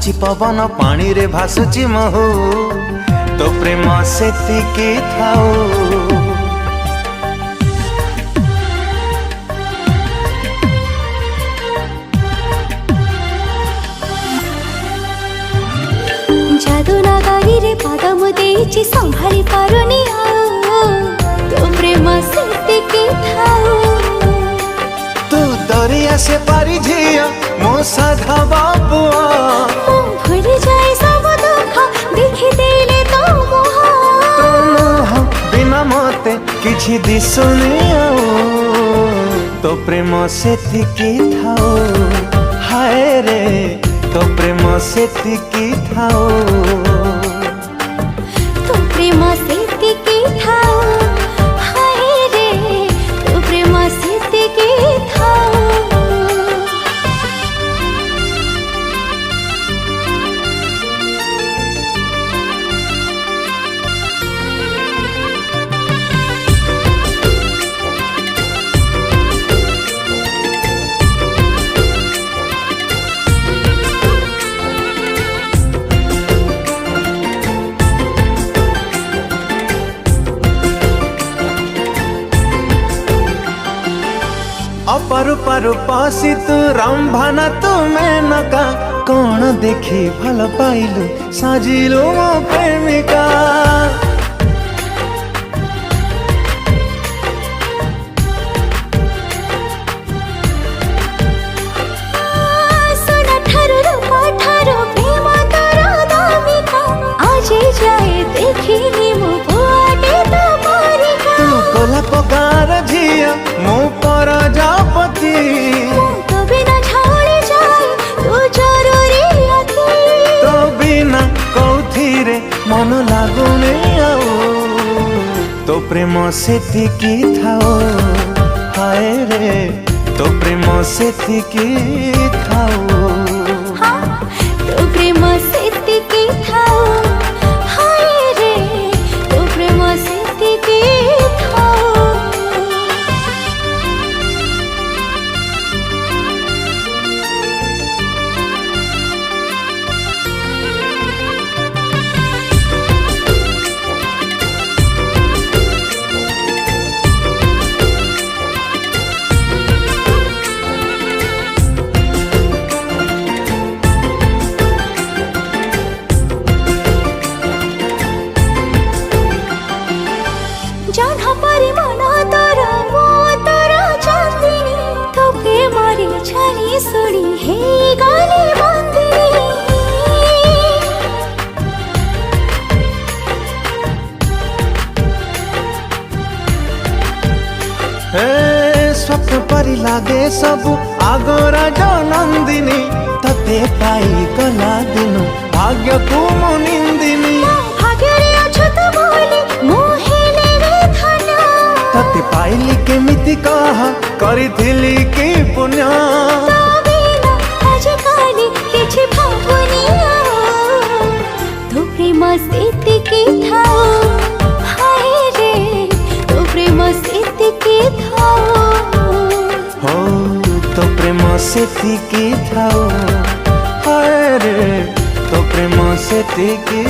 बहुची पवन पानी रे भासुची महू तो प्रेम सेतिकी थाऊ। जादू नगारी रे पाद मु देइछि संभाली पारुनी तो प्रेम सेतिकी थाऊ। तू दरिया से पारी झिया मो साधा बाबुआ भूल जाए सब दुख देखि देले तो मोह बिना मते किछि दिसुनी तो प्रेम सेतिकी थाऊ। हाय रे तो प्रेम सेतिकी थाऊ। तो प्रेम सेतिकी थाऊ। हाय रे तो प्रेम सेतिकी थाऊ। अपारु पारु पासी तू रंभाना तू मेनका कौन देखी भल पाइलु साजिलु मो प्रेमिका। सोना ठारू रूपा ठारू प्रेम तोरा दामिका आज जाए देखिनी मो बुआटे तो परिका। तू गोलाप गार झिया मो पर जापति तो बिना छाड़ी जाए तू जरूरी अति। तो बिना कौथिरे मन लागुने आओ तो प्रेम सेतिकी थाओ। हाय रे तो प्रेम सेतिकी थाओ। हाँ तो प्रेम सेतिकी थाऊ। हाय रे तो प्रेम सेतिकी थाऊ। जाना परी मना तोरा मो तोरा चांदनी तो प्रेमरी छानी सुनी हे गाली बंदिनी। हे स्वप्न परी लागे सबु आगोरा जो नंदिनी तते पाई गला दिनु भाग्य को मो निंदिनी। भाग्यरे अछत बोली मोहेले रे धना तते पाइली केमिति कह करिथिली की पुण्य। तो बिना आज काली किछि भावुनी तो प्रेम सेतिकी थाऊ। हाय रे तो प्रेम सेतिकी थाऊ। हो तो प्रेम सेतिकी थाओ। हाय रे तो प्रेम सेतिकी